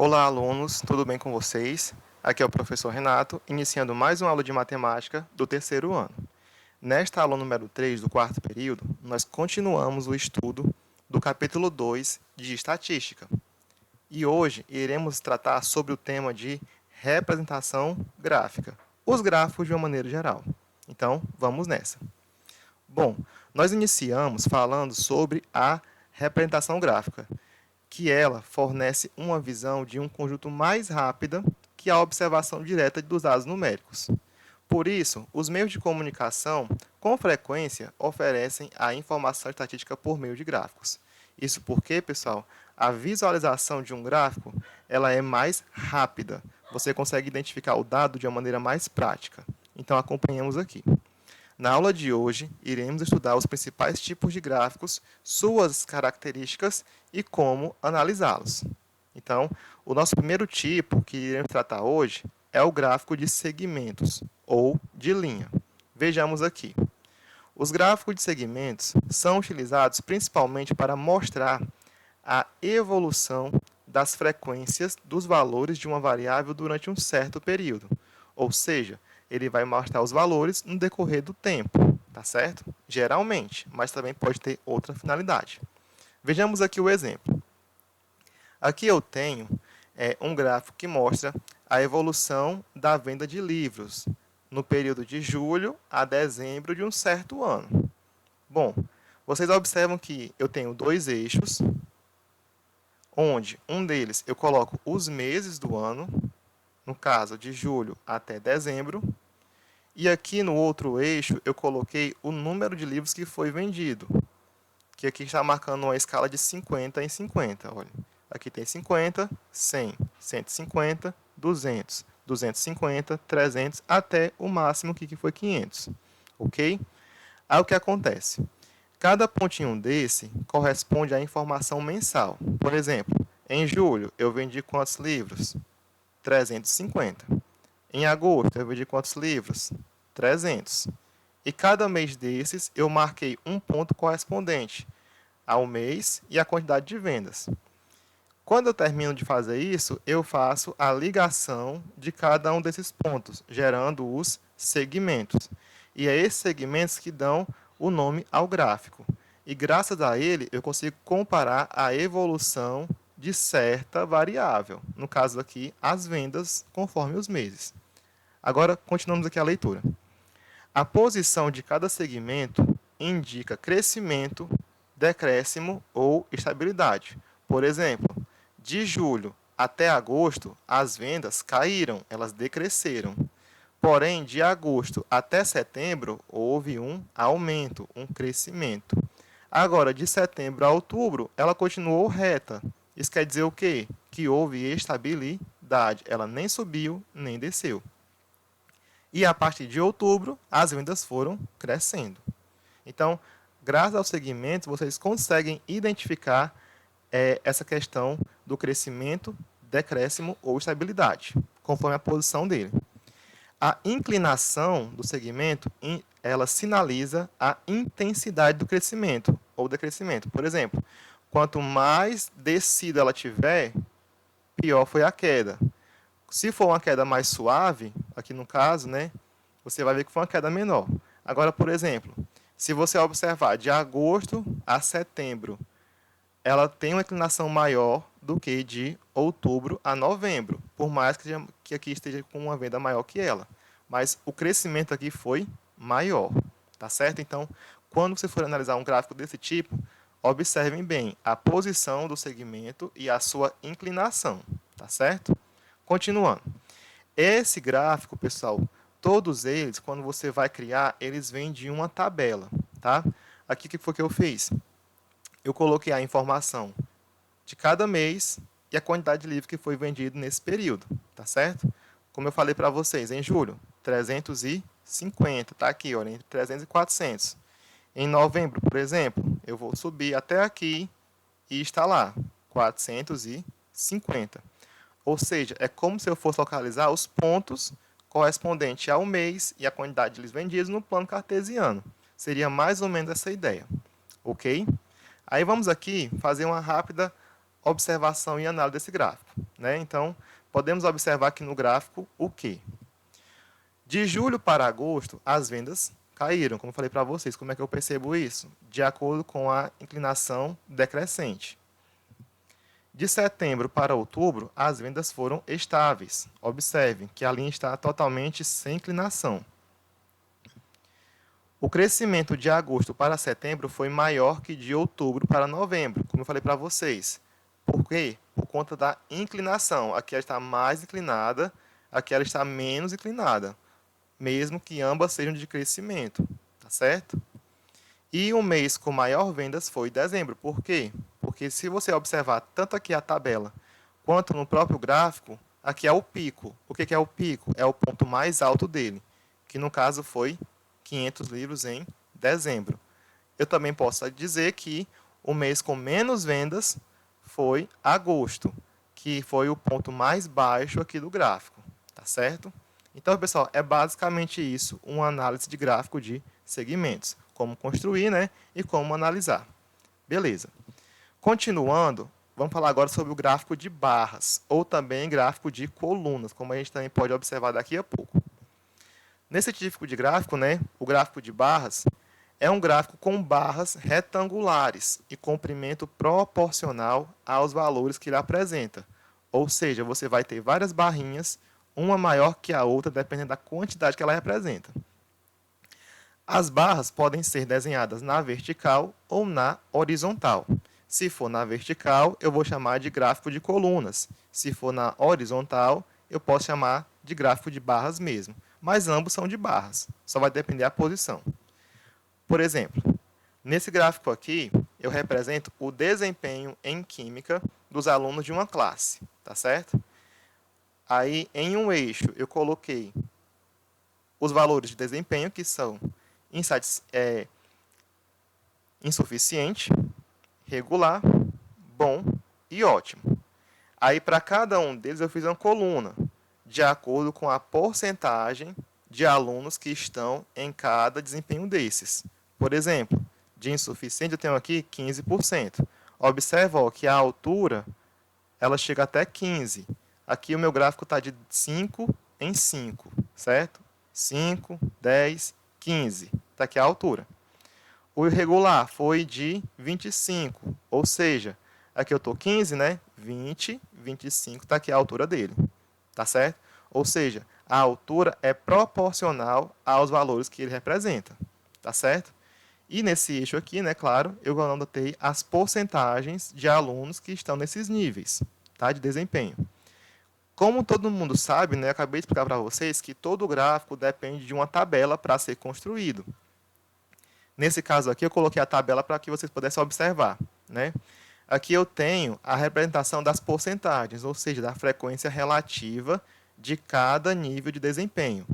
Olá, alunos, tudo bem com vocês? Aqui é o professor Renato, iniciando mais uma aula de matemática do terceiro ano. Nesta aula número 3 do quarto período, nós continuamos o estudo do capítulo 2 de Estatística. E hoje iremos tratar sobre o tema de representação gráfica, os gráficos de uma maneira geral. Então, vamos nessa. Bom, nós iniciamos falando sobre a representação gráfica, que ela fornece uma visão de um conjunto mais rápida que a observação direta dos dados numéricos. Por isso, os meios de comunicação, com frequência, oferecem a informação estatística por meio de gráficos. Isso porque, pessoal, a visualização de um gráfico ela é mais rápida. Você consegue identificar o dado de uma maneira mais prática. Então, acompanhemos aqui. Na aula de hoje, iremos estudar os principais tipos de gráficos, suas características e como analisá-los. Então, o nosso primeiro tipo que iremos tratar hoje é o gráfico de segmentos, ou de linha. Vejamos aqui. Os gráficos de segmentos são utilizados principalmente para mostrar a evolução das frequências dos valores de uma variável durante um certo período. Ou seja, ele vai mostrar os valores no decorrer do tempo, tá certo? Geralmente, mas também pode ter outra finalidade. Vejamos aqui o exemplo. Aqui eu tenho um gráfico que mostra a evolução da venda de livros no período de julho a dezembro de um certo ano. Bom, vocês observam que eu tenho dois eixos, onde um deles eu coloco os meses do ano, no caso de julho até dezembro, e aqui no outro eixo eu coloquei o número de livros que foi vendido, que aqui está marcando uma escala de 50 em 50. Olha, aqui tem 50, 100, 150, 200, 250, 300, até o máximo que foi 500. Ok? Aí o que acontece? Cada pontinho desse corresponde à informação mensal. Por exemplo, em julho eu vendi quantos livros? 350. Em agosto eu vendi quantos livros? 300. E cada mês desses eu marquei um ponto correspondente ao mês e à quantidade de vendas. Quando eu termino de fazer isso, eu faço a ligação de cada um desses pontos, gerando os segmentos. E é esses segmentos que dão o nome ao gráfico. E graças a ele, eu consigo comparar a evolução de certa variável. No caso aqui, as vendas conforme os meses. Agora, continuamos aqui a leitura. A posição de cada segmento indica crescimento, decréscimo ou estabilidade. Por exemplo, de julho até agosto, as vendas caíram, elas decresceram. Porém, de agosto até setembro, houve um aumento, um crescimento. Agora, de setembro a outubro, ela continuou reta. Isso quer dizer o quê? Que houve estabilidade. Ela nem subiu, nem desceu. E a partir de outubro, as vendas foram crescendo. Então, graças ao segmento, vocês conseguem identificar essa questão do crescimento, decréscimo ou estabilidade, conforme a posição dele. A inclinação do segmento, ela sinaliza a intensidade do crescimento ou decrescimento. Por exemplo, quanto mais descida ela tiver, pior foi a queda. Se for uma queda mais suave, aqui no caso, né, você vai ver que foi uma queda menor. Agora, por exemplo, se você observar de agosto a setembro, ela tem uma inclinação maior do que de outubro a novembro, por mais que aqui esteja com uma venda maior que ela. Mas o crescimento aqui foi maior, tá certo? Então, quando você for analisar um gráfico desse tipo, observem bem a posição do segmento e a sua inclinação, tá certo? Continuando. Esse gráfico, pessoal, todos eles, quando você vai criar, eles vêm de uma tabela, tá? Aqui o que foi que eu fiz? Eu coloquei a informação de cada mês e a quantidade de livros que foi vendido nesse período, tá certo? Como eu falei para vocês, em julho, 350, tá aqui, olha, entre 300 e 400. Em novembro, por exemplo, eu vou subir até aqui e está lá, 450. Ou seja, é como se eu fosse localizar os pontos correspondentes ao mês e a quantidade de livros vendidos no plano cartesiano. Seria mais ou menos essa ideia, ok? Aí vamos aqui fazer uma rápida observação e análise desse gráfico, né? Então, podemos observar aqui no gráfico o quê? De julho para agosto, as vendas caíram, como eu falei para vocês. Como é que eu percebo isso? De acordo com a inclinação decrescente. De setembro para outubro, as vendas foram estáveis. Observem que a linha está totalmente sem inclinação. O crescimento de agosto para setembro foi maior que de outubro para novembro, como eu falei para vocês. Por quê? Por conta da inclinação. Aqui ela está mais inclinada, aqui ela está menos inclinada, mesmo que ambas sejam de crescimento, tá certo? E o mês com maior vendas foi dezembro. Por quê? Porque se você observar tanto aqui a tabela quanto no próprio gráfico, aqui é o pico. O que é o pico? É o ponto mais alto dele, que no caso foi 500 livros em dezembro. Eu também posso dizer que o mês com menos vendas foi agosto, que foi o ponto mais baixo aqui do gráfico, tá certo? Então, pessoal, é basicamente isso, uma análise de gráfico de segmentos, como construir, né, e como analisar. Beleza. Continuando, vamos falar agora sobre o gráfico de barras, ou também gráfico de colunas, como a gente também pode observar daqui a pouco. Nesse tipo de gráfico, né, o gráfico de barras, é um gráfico com barras retangulares e comprimento proporcional aos valores que ele apresenta. Ou seja, você vai ter várias barrinhas, uma maior que a outra, dependendo da quantidade que ela representa. As barras podem ser desenhadas na vertical ou na horizontal. Se for na vertical, eu vou chamar de gráfico de colunas. Se for na horizontal, eu posso chamar de gráfico de barras mesmo. Mas ambos são de barras, só vai depender da posição. Por exemplo, nesse gráfico aqui, eu represento o desempenho em química dos alunos de uma classe, tá certo? Aí, em um eixo, eu coloquei os valores de desempenho, que são insuficiente, regular, bom e ótimo. Aí, para cada um deles, eu fiz uma coluna, de acordo com a porcentagem de alunos que estão em cada desempenho desses. Por exemplo, de insuficiente eu tenho aqui 15%. Observa ó, que a altura ela chega até 15. Aqui o meu gráfico está de 5 em 5, certo? 5, 10, 15. Está aqui a altura. O irregular foi de 25, ou seja, aqui eu estou 15, né? 20, 25, está aqui a altura dele, tá certo? Ou seja, a altura é proporcional aos valores que ele representa, tá certo? E nesse eixo aqui, né, claro, eu anotei as porcentagens de alunos que estão nesses níveis, tá, de desempenho. Como todo mundo sabe, né, eu acabei de explicar para vocês que todo gráfico depende de uma tabela para ser construído. Nesse caso aqui, eu coloquei a tabela para que vocês pudessem observar, né? Aqui eu tenho a representação das porcentagens, ou seja, da frequência relativa de cada nível de desempenho.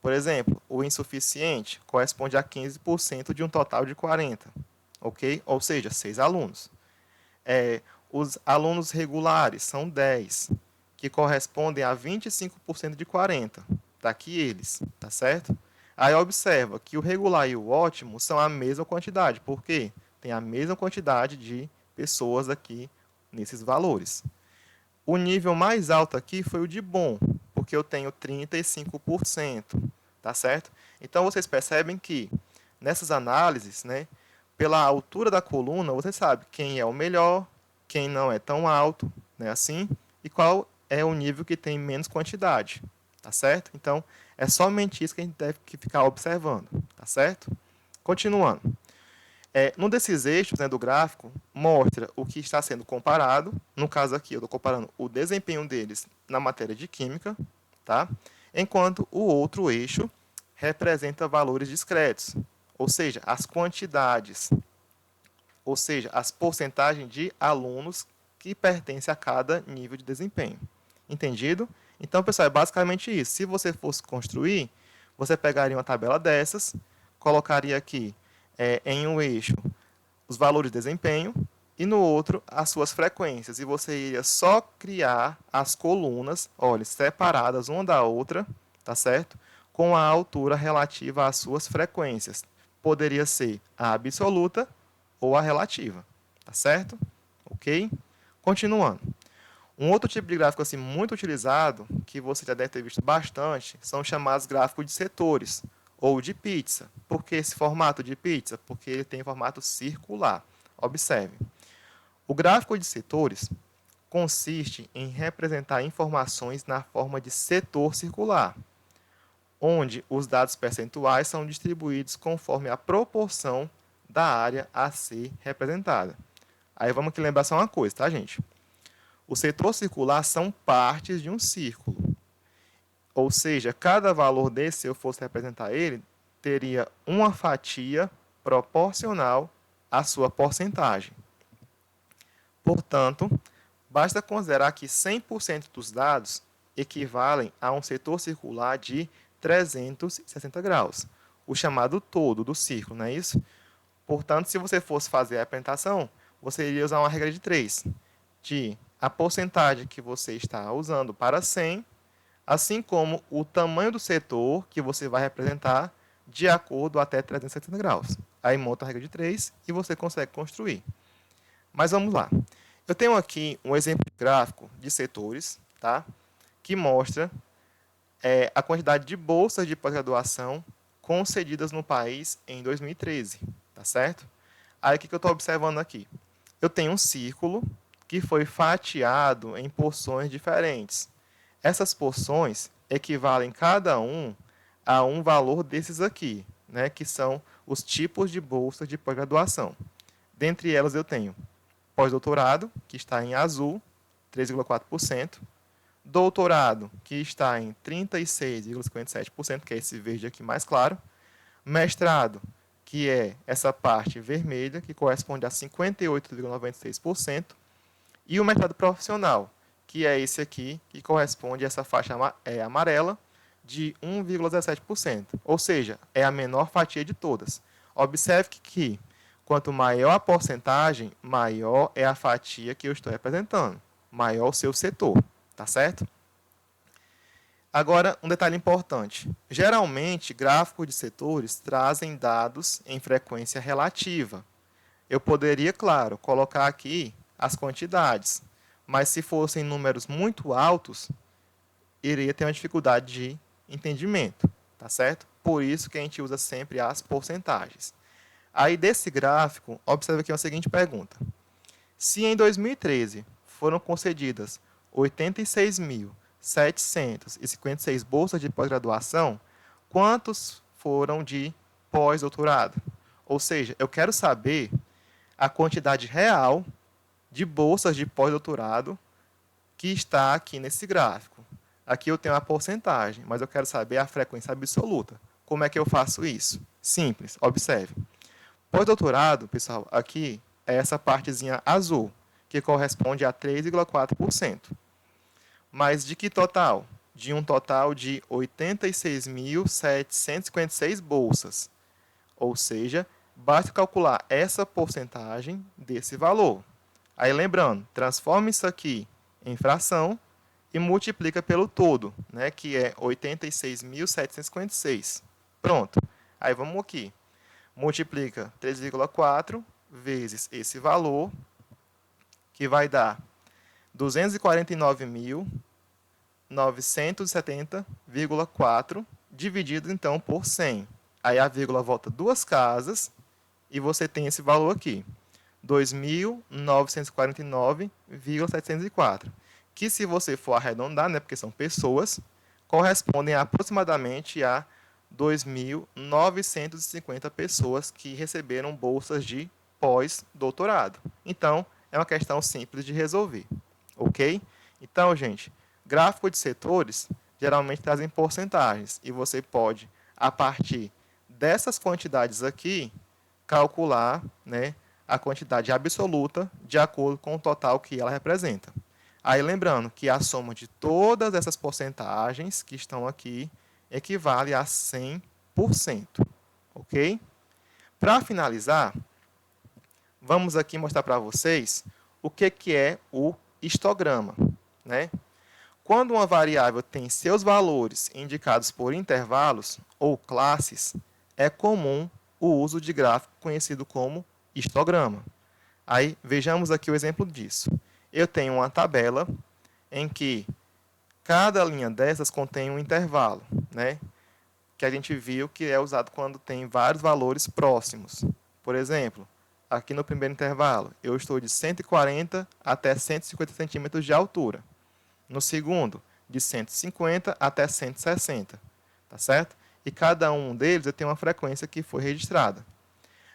Por exemplo, o insuficiente corresponde a 15% de um total de 40, ok? Ou seja, 6 alunos. Os alunos regulares são 10, que correspondem a 25% de 40. Está aqui eles, tá certo? Aí observa que o regular e o ótimo são a mesma quantidade. Por quê? Tem a mesma quantidade de pessoas aqui nesses valores. O nível mais alto aqui foi o de bom, porque eu tenho 35%, tá certo? Então, vocês percebem que nessas análises, né, pela altura da coluna, você sabe quem é o melhor, quem não é tão alto, né, assim, e qual é o nível que tem menos quantidade, tá certo? Então, é somente isso que a gente deve ficar observando, tá certo? Continuando. Num desses eixos, né, do gráfico, mostra o que está sendo comparado. No caso aqui, eu estou comparando o desempenho deles na matéria de química, tá? Enquanto o outro eixo representa valores discretos, ou seja, as quantidades, ou seja, as porcentagens de alunos que pertencem a cada nível de desempenho. Entendido? Então, pessoal, é basicamente isso. Se você fosse construir, você pegaria uma tabela dessas, colocaria aqui em um eixo os valores de desempenho e no outro as suas frequências. E você iria só criar as colunas, olha, separadas uma da outra, tá certo? Com a altura relativa às suas frequências. Poderia ser a absoluta ou a relativa, tá certo? Ok? Continuando. Um outro tipo de gráfico assim, muito utilizado, que você já deve ter visto bastante, são os chamados gráficos de setores, ou de pizza. Por que esse formato de pizza? Porque ele tem formato circular. Observe. O gráfico de setores consiste em representar informações na forma de setor circular, onde os dados percentuais são distribuídos conforme a proporção da área a ser representada. Aí vamos aqui lembrar só uma coisa, tá, gente? O setor circular são partes de um círculo. Ou seja, cada valor desse, se eu fosse representar ele, teria uma fatia proporcional à sua porcentagem. Portanto, basta considerar que 100% dos dados equivalem a um setor circular de 360 graus, o chamado todo do círculo, não é isso? Portanto, se você fosse fazer a apresentação, você iria usar uma regra de 3, de a porcentagem que você está usando para 100, assim como o tamanho do setor que você vai representar de acordo até 360 graus. Aí monta a regra de 3 e você consegue construir. Mas vamos lá. Eu tenho aqui um exemplo gráfico de setores, tá? Que mostra a quantidade de bolsas de pós-graduação concedidas no país em 2013, tá certo? Aí o que eu estou observando aqui? Eu tenho um círculo que foi fatiado em porções diferentes. Essas porções equivalem cada um a um valor desses aqui, né, que são os tipos de bolsas de pós-graduação. Dentre elas eu tenho pós-doutorado, que está em azul, 3,4%. Doutorado, que está em 36,57%, que é esse verde aqui mais claro. Mestrado, que é essa parte vermelha, que corresponde a 58,96%. E o mestrado profissional, que é esse aqui, que corresponde a essa faixa amarela, de 1,17%. Ou seja, é a menor fatia de todas. Observe que quanto maior a porcentagem, maior é a fatia que eu estou representando. Maior o seu setor, tá certo? Agora, um detalhe importante. Geralmente, gráficos de setores trazem dados em frequência relativa. Eu poderia, claro, colocar aqui as quantidades, mas se fossem números muito altos, iria ter uma dificuldade de entendimento, tá certo? Por isso que a gente usa sempre as porcentagens. Aí, desse gráfico, observe aqui a seguinte pergunta. Se em 2013 foram concedidas 86.756 bolsas de pós-graduação, quantos foram de pós-doutorado? Ou seja, eu quero saber a quantidade real de bolsas de pós-doutorado que está aqui nesse gráfico. Aqui eu tenho a porcentagem, mas eu quero saber a frequência absoluta. Como é que eu faço isso? Simples, observe. Pós-doutorado, pessoal, aqui é essa partezinha azul, que corresponde a 3,4%. Mas de que total? De um total de 86.756 bolsas. Ou seja, basta calcular essa porcentagem desse valor. Aí, lembrando, transforma isso aqui em fração e multiplica pelo todo, né, que é 86.756. Pronto. Aí, vamos aqui. Multiplica 3,4 vezes esse valor, que vai dar 249.970,4, dividido, então, por 100. Aí a vírgula volta duas casas e você tem esse valor aqui, 2.949,704, que se você for arredondar, né, porque são pessoas, correspondem aproximadamente a 2.950 pessoas que receberam bolsas de pós-doutorado. Então, é uma questão simples de resolver, ok? Então, gente, gráfico de setores geralmente trazem porcentagens e você pode, a partir dessas quantidades aqui, calcular, né, a quantidade absoluta de acordo com o total que ela representa. Aí, lembrando que a soma de todas essas porcentagens que estão aqui equivale a 100%, ok? Para finalizar, vamos aqui mostrar para vocês o que é o histograma, né? Quando uma variável tem seus valores indicados por intervalos ou classes, é comum o uso de gráfico conhecido como histograma. Aí, vejamos aqui o exemplo disso. eu tenho uma tabela em que cada linha dessas contém um intervalo, né? Que a gente viu que é usado quando tem vários valores próximos. Por exemplo, aqui no primeiro intervalo, eu estou de 140 até 150 centímetros de altura. No segundo, de 150 até 160, tá certo? E cada um deles eu tenho uma frequência que foi registrada.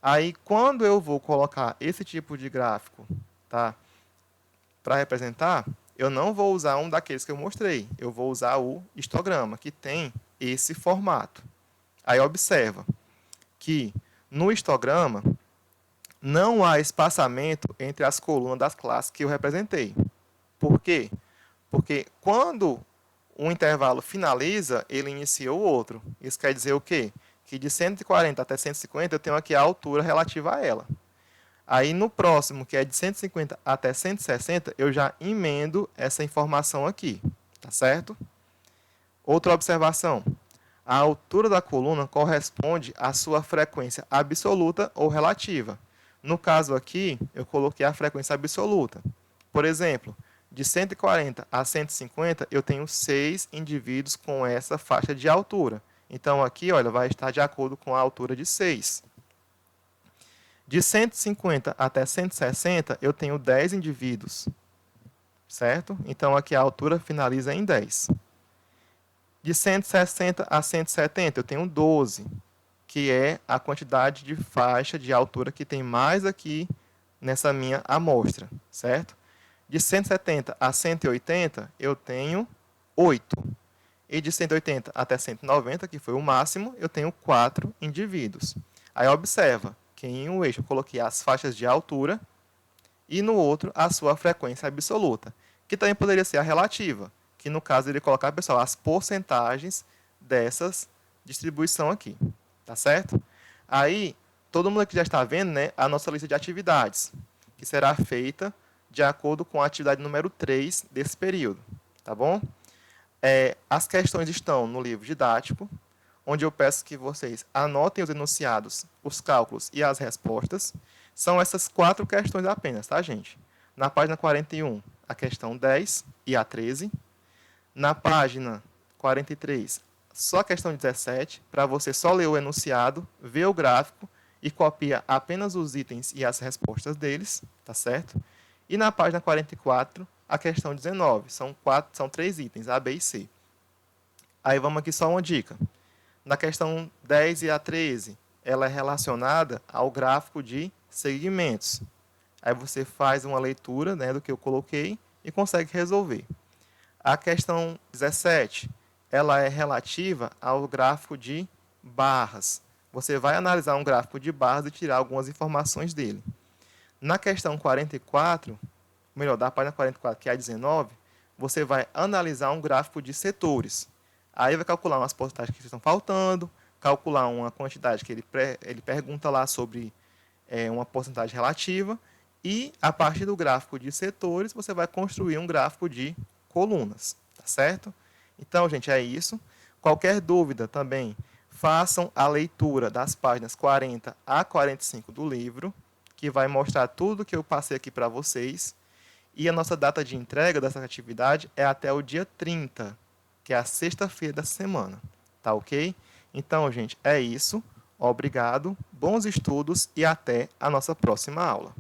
Aí, quando eu vou colocar esse tipo de gráfico, tá, para representar, eu não vou usar um daqueles que eu mostrei. Eu vou usar o histograma, que tem esse formato. Aí, observa que no histograma não há espaçamento entre as colunas das classes que eu representei. Por quê? Porque quando um intervalo finaliza, ele inicia o outro. Isso quer dizer o quê? Que de 140 até 150 eu tenho aqui a altura relativa a ela. Aí no próximo, que é de 150 até 160, eu já emendo essa informação aqui, tá certo? Outra observação. A altura da coluna corresponde à sua frequência absoluta ou relativa. No caso aqui, eu coloquei a frequência absoluta. Por exemplo, de 140 a 150, eu tenho 6 indivíduos com essa faixa de altura. Então, aqui, olha, vai estar de acordo com a altura de 6. De 150 até 160, eu tenho 10 indivíduos, certo? Então, aqui a altura finaliza em 10. De 160 a 170, eu tenho 12, que é a quantidade de faixa de altura que tem mais aqui nessa minha amostra, certo? De 170 a 180, eu tenho 8. E de 180 até 190, que foi o máximo, eu tenho 4 indivíduos. Aí observa que em um eixo eu coloquei as faixas de altura e no outro a sua frequência absoluta, que também poderia ser a relativa, que no caso ele colocar, pessoal, as porcentagens dessas distribuição aqui, tá certo? Aí, todo mundo aqui já está vendo, né, a nossa lista de atividades, que será feita de acordo com a atividade número 3 desse período, tá bom? As questões estão no livro didático, onde eu peço que vocês anotem os enunciados, os cálculos e as respostas. São essas 4 questões apenas, tá, gente? Na página 41, a questão 10 e a 13. Na página 43, só a questão 17, para você só ler o enunciado, ver o gráfico e copia apenas os itens e as respostas deles, tá certo? E na página 44, a questão 19. São 3 itens, A, B e C. Aí vamos aqui só uma dica. Na questão 10 e a 13, ela é relacionada ao gráfico de segmentos. Aí você faz uma leitura, né, do que eu coloquei e consegue resolver. A questão 17, ela é relativa ao gráfico de barras. Você vai analisar um gráfico de barras e tirar algumas informações dele. Na questão 44, melhor, da página 44, que é a 19, você vai analisar um gráfico de setores. Aí vai calcular umas porcentagens que estão faltando, calcular uma quantidade que ele pergunta lá sobre uma porcentagem relativa, e a partir do gráfico de setores, você vai construir um gráfico de colunas, tá certo? Então, gente, é isso. Qualquer dúvida também, façam a leitura das páginas 40 a 45 do livro, que vai mostrar tudo que eu passei aqui para vocês. E a nossa data de entrega dessa atividade é até o dia 30, que é a sexta-feira da semana, tá ok? Então, gente, é isso. Obrigado, bons estudos e até a nossa próxima aula.